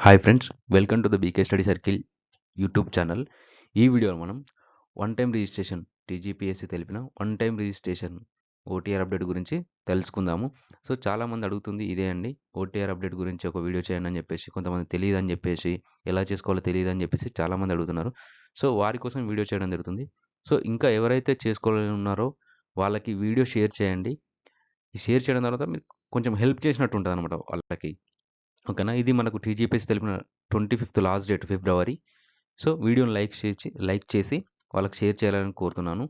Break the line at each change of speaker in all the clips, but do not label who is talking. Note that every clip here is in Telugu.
Hi friends, welcome to the BK study circle YouTube channel. ఈ వీడియోలో మనం వన్ టైం రిజిస్ట్రేషన్ టీజీపీఎస్సీ తెలిపిన one time registration OTR update గురించి తెలుసుకుందాము. సో చాలామంది అడుగుతుంది ఇదే అండి, ఓటీఆర్ అప్డేట్ గురించి ఒక వీడియో చేయండి అని చెప్పేసి, కొంతమంది తెలియదు అని చెప్పేసి, ఎలా చేసుకోవాలో తెలియదు అని చెప్పేసి చాలామంది అడుగుతున్నారు. సో వారి కోసం వీడియో చేయడం జరుగుతుంది. సో ఇంకా ఎవరైతే చేసుకోవాలని ఉన్నారో వాళ్ళకి వీడియో షేర్ చేయండి. ఈ షేర్ చేయడం తర్వాత మీరు కొంచెం హెల్ప్ చేసినట్టు ఉంటుంది అనమాట వాళ్ళకి. ఓకేనా? ఇది మనకు టీజీపీఎస్సీ తెలిపిన 25th లాస్ట్ డేట్ ఫిబ్రవరి. సో వీడియోని లైక్ చేసి వాళ్ళకి షేర్ చేయాలని కోరుతున్నాను.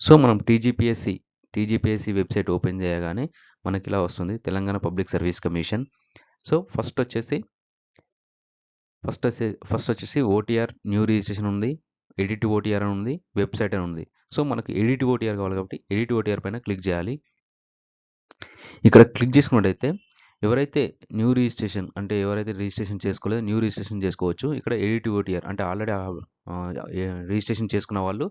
సో మనం టీజీపీఎస్సీ వెబ్సైట్ ఓపెన్ చేయగానే మనకి ఇలా వస్తుంది, Telangana public service commission. So first వచ్చేసి ఓటీఆర్ న్యూ రిజిస్ట్రేషన్ ఉంది, ఎడిట్ ఓటీఆర్ అని ఉంది, వెబ్సైట్ అని ఉంది. సో మనకు ఎడిట్ ఓటీఆర్ కావాలి కాబట్టి ఎడిట్ ఓటీఆర్ పైన క్లిక్ చేయాలి. ఇక్కడ క్లిక్ చేసుకున్నట్టయితే ఎవరైతే ఎవరైతే రిజిస్ట్రేషన్ చేసుకోలేదో న్యూ రిజిస్ట్రేషన్ చేసుకోవచ్చు. ఇక్కడ ఎడిట్ ఓటీఆర్ అంటే ఆల్రెడీ రిజిస్ట్రేషన్ చేసుకున్న వాళ్ళు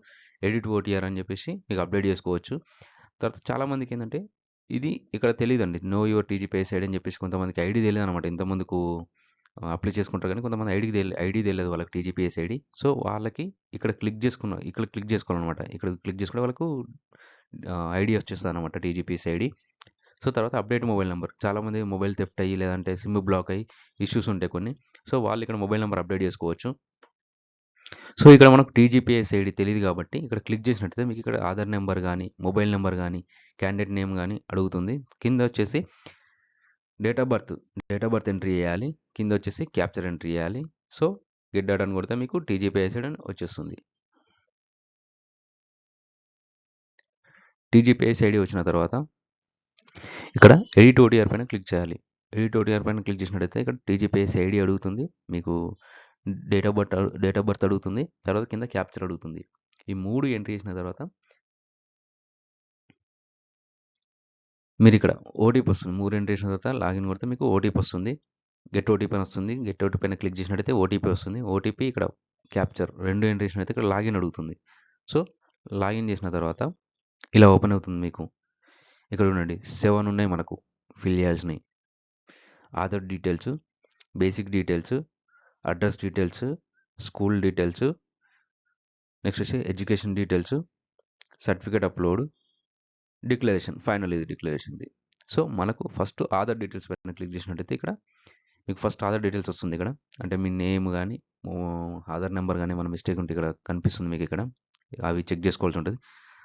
ఎడిట్ ఓటీఆర్ అని చెప్పేసి మీకు అప్డేట్ చేసుకోవచ్చు. తర్వాత చాలామందికి ఏంటంటే ఇది ఇక్కడ తెలియదండి, నో యువర్ టీజీపీఎస్సీ ఐడి అని చెప్పేసి కొంతమందికి ఐడి తెలియదు అనమాట. ఇంతకుముందుకు అప్లై చేసుకుంటారు కానీ కొంతమంది ఐడి తెలియదు వాళ్ళకి, టీజీపీఎస్సీ ఐడి. సో వాళ్ళకి ఇక్కడ క్లిక్ చేసుకోవాలన్నమాట. ఇక్కడ క్లిక్ చేసుకుంటే వాళ్ళకు ఐడి వచ్చేస్తుంది అనమాట, టీజీపీఎస్సీ ఐడి. సో తర్వాత అప్డేట్ మొబైల్ నెంబర్, చాలామంది మొబైల్ థెఫ్ట్ అయ్యి లేదంటే సిమ్ బ్లాక్ అయ్యి ఇష్యూస్ ఉంటాయి కొన్ని. సో వాళ్ళు ఇక్కడ మొబైల్ నెంబర్ అప్డేట్ చేసుకోవచ్చు. సో ఇక్కడ మనకు టీజీపీఎస్ ఐడి తెలియదు కాబట్టి ఇక్కడ క్లిక్ చేసినట్టయితే మీకు ఇక్కడ ఆధార్ నెంబర్ కానీ, మొబైల్ నెంబర్ కానీ, క్యాండిడేట్ నేమ్ కానీ అడుగుతుంది. కింద వచ్చేసి డేట్ ఆఫ్ బర్త్ ఎంట్రీ చేయాలి. కింద వచ్చేసి క్యాప్చర్ ఎంట్రీ చేయాలి. సో గెట్ డేటా అని కొడితే మీకు టీజీపీఎస్ ఐడి వచ్చేస్తుంది. టీజీపీఎస్ ఐడి వచ్చిన తర్వాత ఇక్కడ ఎడిట్ ఓటీఆర్ పైన క్లిక్ చేయాలి. ఎడిట్ ఓటీఆర్ పైన క్లిక్ చేసినట్టయితే ఇక్కడ టీజీపీఎస్ ఐడి అడుగుతుంది, మీకు డేట్ ఆఫ్ బర్త్ అడుగుతుంది, తర్వాత కింద క్యాప్చర్ అడుగుతుంది. ఈ 3 ఎంట్రీ చేసిన తర్వాత మీరు ఇక్కడ ఓటీపీ వస్తుంది. 3 ఎంట్రీ చేసిన తర్వాత లాగిన్ కొడితే మీకు ఓటీపీ వస్తుంది. గెట్ ఓటీపీ అని వస్తుంది. గెట్ ఓటీపీ పైన క్లిక్ చేసినట్టయితే ఓటీపీ వస్తుంది. ఓటీపీ ఇక్కడ క్యాప్చర్ 2 ఎంట్రీ చేసినట్టయితే ఇక్కడ లాగిన్ అడుగుతుంది. సో లాగిన్ చేసిన తర్వాత ఇలా ఓపెన్ అవుతుంది మీకు. ఇక్కడ చూడండి 7 ఉన్నాయి మనకు ఫిల్ చేయాల్సినవి. Aadhaar details, basic details, address details, school details, next వచ్చి education details, certificate upload, declaration, final ఇది డిక్లరేషన్ది. సో మనకు ఫస్ట్ ఆధార్ డీటెయిల్స్ పైన క్లిక్ చేసినట్టయితే ఇక్కడ మీకు ఫస్ట్ ఆధార్ డీటెయిల్స్ వస్తుంది. ఇక్కడ అంటే మీ నేమ్ కానీ, ఆధార్ నెంబర్ కానీ మన మిస్టేక్ ఉంటే ఇక్కడ కనిపిస్తుంది మీకు. ఇక్కడ అవి చెక్ చేసుకోవాల్సి ఉంటుంది.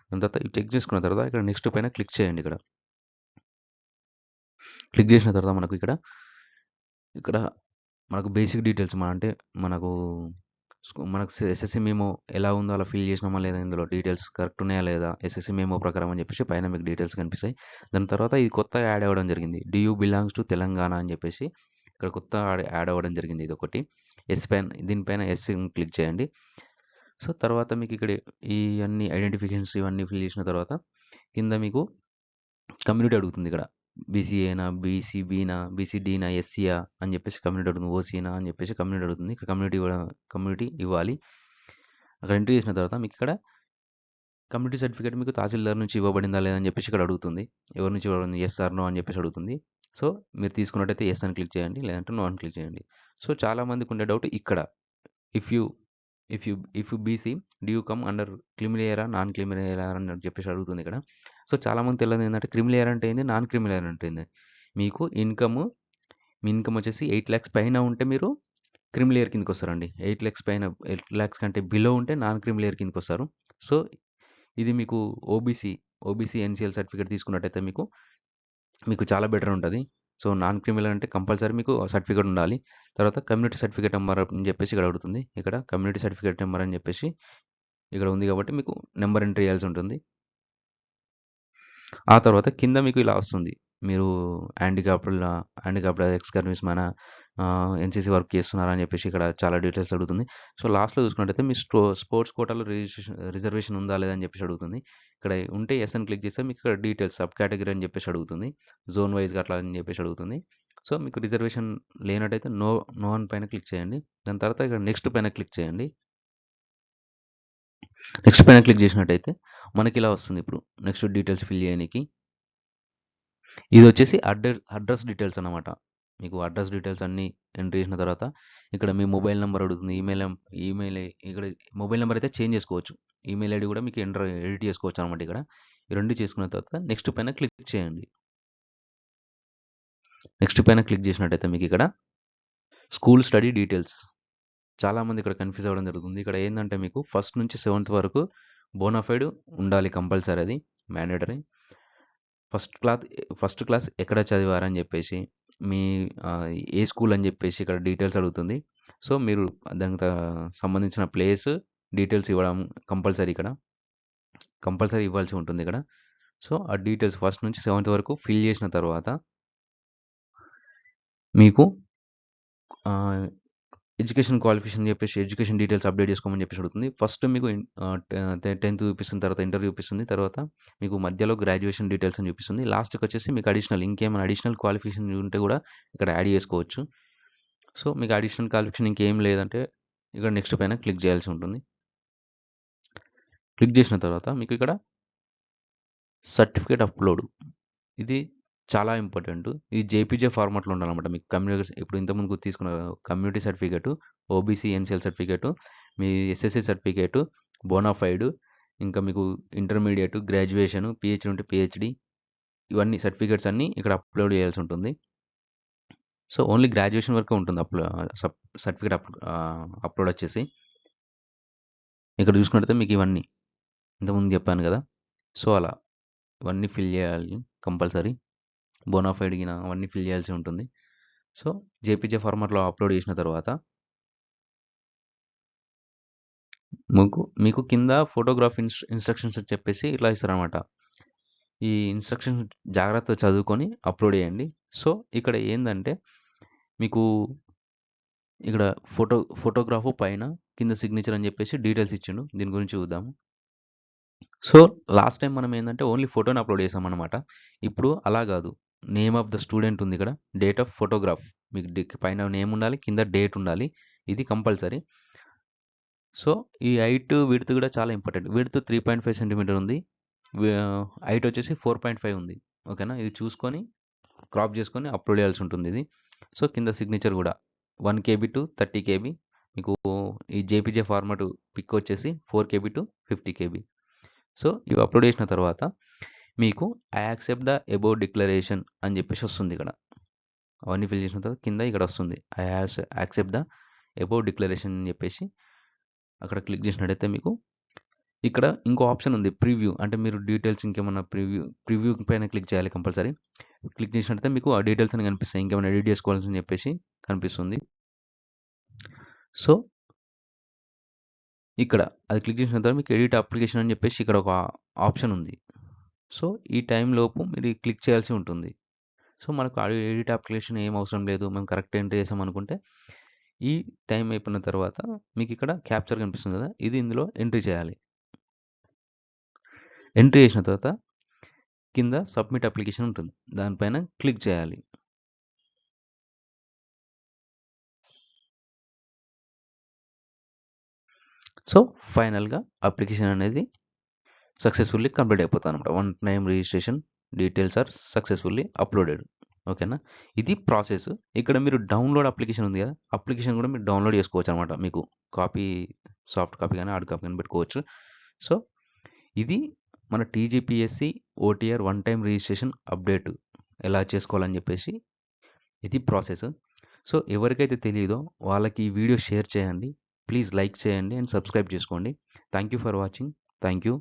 దాని తర్వాత ఇవి చెక్ చేసుకున్న తర్వాత ఇక్కడ నెక్స్ట్ పైన క్లిక్ చేయండి. ఇక్కడ క్లిక్ చేసిన తర్వాత మనకు ఇక్కడ మనకు బేసిక్ డీటెయిల్స్ అంటే మనకు ఎస్ఎస్సి మేమో ఎలా ఉందో అలా ఫిల్ చేసినామా లేదా, ఇందులో డీటెయిల్స్ కరెక్ట్ ఉన్నాయా లేదా, ఎస్ఎస్సి మేమో ప్రకారం అని చెప్పేసి పైన మీకు డీటెయిల్స్ కనిపిస్తాయి. దాని తర్వాత ఇది కొత్తగా యాడ్ అవ్వడం జరిగింది, DU బిలాంగ్స్ టు తెలంగాణ అని చెప్పేసి ఇక్కడ కొత్త యాడ్ అవ్వడం జరిగింది. ఇది ఒకటి దీనిపైన ఎస్ క్లిక్ చేయండి. సో తర్వాత మీకు ఇక్కడ ఈ అన్ని ఐడెంటిఫికేషన్స్ ఇవన్నీ ఫిల్ చేసిన తర్వాత కింద మీకు కమ్యూనిటీ అడుగుతుంది. ఇక్కడ బీసీఏనా, బీసీబీనా, బీసీడీనా, ఎస్సీయా అని చెప్పేసి కమ్యూనిటీ అడుగుతుంది, ఓసీనా అని చెప్పేసి కమ్యూనిటీ అడుగుతుంది. ఇక్కడ కమ్యూనిటీ ఇవ్వాలి. అక్కడ ఎంట్రీ చేసిన తర్వాత మీకు ఇక్కడ కమ్యూనిటీ సర్టిఫికేట్ మీకు తహసీల్దార్ నుంచి ఇవ్వబడిందా లేదని చెప్పేసి ఇక్కడ అడుగుతుంది. ఎవరి నుంచి ఇవ్వబడింది, ఎస్ ఆర్ నో అని చెప్పేసి అడుగుతుంది. సో మీరు తీసుకున్నట్టయితే ఎస్ అని క్లిక్ చేయండి, లేదంటే నో అని క్లిక్ చేయండి. సో చాలామందికి ఉండే డౌట్ ఇక్కడ, if you BC do you come under క్రిమిలేయరా, నాన్ క్రిమిలేయరా అని చెప్పేసి అడుగుతుంది ఇక్కడ. సో చాలామంది తెలియదు ఏంటంటే క్రిమిలేయర్ అంటే ఏంది, నాన్ క్రిమిలేయర్ అంటే ఏంది. మీకు మీ ఇన్కమ్ వచ్చేసి 8 lakhs పైన ఉంటే మీరు క్రిమిలేయర్ కిందకి వస్తారండి. 8 lakhs కంటే బిలో ఉంటే నాన్ క్రిమిలేయర్ కిందకి వస్తారు. సో ఇది మీకు ఓబీసీ ఎన్సీఎల్ సర్టిఫికేట్ తీసుకున్నట్టయితే మీకు చాలా బెటర్ ఉంటుంది. సో నాన్ క్రిమినల్ అంటే కంపల్సరీ మీకు సర్టిఫికేట్ ఉండాలి. తర్వాత కమ్యూనిటీ సర్టిఫికేట్ నెంబర్ అని చెప్పేసి ఇక్కడ అడుగుతుంది. ఇక్కడ కమ్యూనిటీ సర్టిఫికేట్ నెంబర్ అని చెప్పేసి ఇక్కడ ఉంది కాబట్టి మీకు నెంబర్ ఎంట్రీ చేయాల్సి ఉంటుంది. ఆ తర్వాత కింద మీకు ఇలా వస్తుంది, మీరు handicapped ex service man, NCC work చేస్తున్నారా అని చెప్పేసి ఇక్కడ చాలా డీటెయిల్స్ అడుగుతుంది. సో లాస్ట్లో చూసుకున్నట్టయితే మీ స్పోర్ట్స్ కోటాలో రిజర్వేషన్ ఉందా లేదా అని చెప్పేసి అడుగుతుంది. ఇక్కడ ఉంటే ఎస్ అని క్లిక్ చేస్తే మీకు ఇక్కడ డీటెయిల్స్ సబ్ కేటగిరీ అని చెప్పేసి అడుగుతుంది, జోన్ వైజ్గా అట్లా అని చెప్పేసి అడుగుతుంది. సో మీకు రిజర్వేషన్ లేనట్టయితే నో అని పైన క్లిక్ చేయండి. దాని తర్వాత ఇక్కడ నెక్స్ట్ పైన క్లిక్ చేయండి. నెక్స్ట్ పైన క్లిక్ చేసినట్టయితే మనకి ఇలా వస్తుంది. ఇప్పుడు నెక్స్ట్ డీటెయిల్స్ ఫిల్ చేయడానికి ఇది వచ్చేసి అడ్రస్ డీటెయిల్స్ అన్నమాట. మీకు అడ్రస్ డీటెయిల్స్ అన్నీ ఎంటర్ చేసిన తర్వాత ఇక్కడ మీ మొబైల్ నంబర్ అడుగుతుంది. ఈమెయిల్ ఇక్కడ మొబైల్ నంబర్ అయితే చేంజ్ చేసుకోవచ్చు. ఈమెయిల్ ఐడీ కూడా మీకు ఎడిట్ చేసుకోవచ్చు అనమాట ఇక్కడ. ఈ 2 చేసుకున్న తర్వాత నెక్స్ట్ పైన క్లిక్ చేయండి. నెక్స్ట్ పైన క్లిక్ చేసినట్టయితే మీకు ఇక్కడ స్కూల్ స్టడీ డీటెయిల్స్ చాలామంది ఇక్కడ కన్‌ఫ్యూజ్ అవ్వడం జరుగుతుంది. ఇక్కడ ఏందంటే మీకు ఫస్ట్ నుంచి సెవెంత్ వరకు బోనాఫైడ్ ఉండాలి కంపల్సరీ అది మ్యాండేటరీ. ఫస్ట్ క్లాస్ ఎక్కడ చదివారని చెప్పేసి, మీ ఏ స్కూల్ అని చెప్పేసి ఇక్కడ డీటెయిల్స్ అడుగుతుంది. సో, మీరు దానికి సంబంధించిన ప్లేస్ డీటెయిల్స్ ఇవ్వడం కంపల్సరీ ఇక్కడ. కంపల్సరీ ఇవ్వాల్సి ఉంటుంది ఇక్కడ. సో, ఆ డీటెయిల్స్ ఫస్ట్ నుంచి సెవెంత్ వరకు ఫిల్ చేసిన తర్వాత మీకు ఆహ్, ఎడ్యుకేషన్ క్వాలిఫికేషన్ అని చెప్పేసి ఎడ్యుకేషన్ డీటెయిల్స్ అప్డేట్ చేసుకోమని చెప్పేసి అడుగుతుంది. ఫస్ట్ మీకు 10థ్ చూపిస్తుంది. తర్వాత ఇంటర్ చూపిస్తుంది. తర్వాత మీకు మధ్యలో గ్రాడ్యుయేషన్ డీటెయిల్స్ అని చూపిస్తుంది. లాస్ట్‌కి వచ్చేసి మీకు ఇంకేమైనా అడిషనల్ క్వాలిఫికేషన్ ఉంటే కూడా ఇక్కడ యాడ్ చేసుకోవచ్చు. సో, మీకు అడిషనల్ క్వాలిఫికేషన్ ఇంకేం లేదంటే ఇక్కడ నెక్స్ట్ పైన క్లిక్ చేయాల్సి ఉంటుంది. క్లిక్ చేసిన తర్వాత మీకు ఇక్కడ సర్టిఫికేట్ అప్‌లోడ్ ఇది చాలా ఇంపార్టెంట్. ఇది జేపీజే ఫార్మాట్‌లో ఉండాలన్నమాట. మీకు ఇప్పుడు ఇంతకుముందు తీసుకున్న community certificate, OBC NCL certificate, మీ ఎస్ఎస్సీ సర్టిఫికేటు, బోనాఫైడ్, ఇంకా మీకు ఇంటర్మీడియేట్, గ్రాడ్యుయేషన్, పీహెచ్‌డీ ఉంటే పీహెచ్‌డీ ఇవన్నీ సర్టిఫికేట్స్ అన్నీ ఇక్కడ అప్‌లోడ్ చేయాల్సి ఉంటుంది. సో, ఓన్లీ గ్రాడ్యుయేషన్ వరకే ఉంటుంది సర్టిఫికేట్ అప్‌లోడ్ వచ్చేసి. ఇక్కడ చూసుకున్నట్టయితే మీకు ఇవన్నీ ఇంతకుముందు చెప్పాను కదా! సో, అలా ఇవన్నీ ఫిల్ చేయాలి కంపల్సరీ. బోనాఫైడ్ అవన్నీ ఫిల్ చేయాల్సి ఉంటుంది. సో, జేపీజే ఫార్మాట్‌లో అప్‌లోడ్ చేసిన తర్వాత మీకు కింద ఫోటోగ్రాఫ్ ఇన్‌స్ట్రక్షన్స్ అని చెప్పేసి ఇట్లా ఇస్తారనమాట. ఈ ఇన్‌స్ట్రక్షన్స్ జాగ్రత్తగా చదువుకొని అప్‌లోడ్ చేయండి. సో, ఇక్కడ ఏందంటే మీకు ఇక్కడ ఫోటోగ్రాఫు పైన కింద సిగ్నేచర్ అని చెప్పేసి డీటెయిల్స్ ఇచ్చిండు. దీని గురించి చూద్దాము. సో, లాస్ట్ టైమ్ మనం ఏందంటే ఓన్లీ ఫోటోని అప్‌లోడ్ చేసామనమాట. ఇప్పుడు అలా గాదు. నేమ్ ఆఫ్ ద స్టూడెంట్ ఉంది ఇక్కడ. డేట్ ఆఫ్ ఫోటోగ్రాఫ్ మీకు పైన నేమ్ ఉండాలి. కింద డేట్ ఉండాలి. ఇది కంపల్సరీ. సో, ఈ హైట్, విడ్త్ కూడా చాలా ఇంపార్టెంట్. విడ్త్ 3.5 సెంటీమీటర్ ఉంది. హైట్ వచ్చేసి 4.5 ఉంది. ఓకేనా? ఇది చూసుకొని క్రాప్ చేసుకొని అప్‌లోడ్ చేయాల్సి ఉంటుంది ఇది. సో, కింద సిగ్నేచర్ కూడా 1 కేబీ టు 30 కేబీ. మీకు ఈ జేపీజే ఫార్మాట్ పిక్ వచ్చేసి 4 కేబీ టు 50 కేబీ. సో, ఇవి అప్‌లోడ్ చేసిన తర్వాత మీకు I accept the above declaration అని చెప్పేసి వస్తుంది ఇక్కడ. అవన్నీ ఫిల్ చేసిన తర్వాత కింద ఇక్కడ వస్తుంది. I accept the above declaration అని చెప్పేసి అక్కడ క్లిక్ చేసినట్టయితే మీకు ఇక్కడ ఇంకో ఆప్షన్ ఉంది ప్రివ్యూ. అంటే మీరు డీటెయిల్స్ ఇంకేమన్నా ప్రివ్యూ పైన క్లిక్ చేయాలి కంపల్సరీ. క్లిక్ చేసినట్టయితే మీకు ఆ డీటెయిల్స్ అని కనిపిస్తాయి. ఇంకేమైనా ఎడిట్ చేసుకోవాలని చెప్పేసి కనిపిస్తుంది. సో, ఇక్కడ అది క్లిక్ చేసిన తర్వాత మీకు ఎడిట్ అప్లికేషన్ అని చెప్పేసి ఇక్కడ ఒక ఆప్షన్ ఉంది. సో, ఈ టైంలోపు మీరు క్లిక్ చేయాల్సి ఉంటుంది. సో, మనకు ఎడిట్ అప్లికేషన్ ఏం అవసరం లేదు. మేము కరెక్ట్ ఎంటర్ చేసామనుకుంటే ఈ టైం అయిపోయిన తర్వాత మీకు ఇక్కడ క్యాప్చర్ కనిపిస్తుంది కదా! ఇది ఇందులో ఎంట్రీ చేయాలి. ఎంట్రీ చేసిన తర్వాత కింద సబ్మిట్ అప్లికేషన్ ఉంటుంది. దానిపైన క్లిక్ చేయాలి. సో, ఫైనల్‌గా అప్లికేషన్ అనేది సక్సెస్‌ఫుల్లీ కంప్లీట్ అయిపోతదనమాట. One time registration details are successfully uploaded. ఓకేనా? ఇది ప్రాసెస్. ఇక్కడ మీరు డౌన్‌లోడ్ అప్లికేషన్ ఉంది కదా! అప్లికేషన్ కూడా మీరు డౌన్‌లోడ్ చేసుకోవచ్చనమాట. మీకు కాపీ సాఫ్ట్ కాపీ గాని, హార్డ్ కాపీ గాని పెట్టుకోవచ్చు. సో, ఇది మన TGPSC OTR one time registration update ఎలా చేసుకోవాలని చెప్పేసి ఇది ప్రాసెస్. సో, ఎవరికైతే తెలీదో వాళ్ళకి ఈ వీడియో షేర్ చేయండి. ప్లీజ్ లైక్ చేయండి అండ్ సబ్స్క్రైబ్ చేసుకోండి. Thank you for watching. Thank you.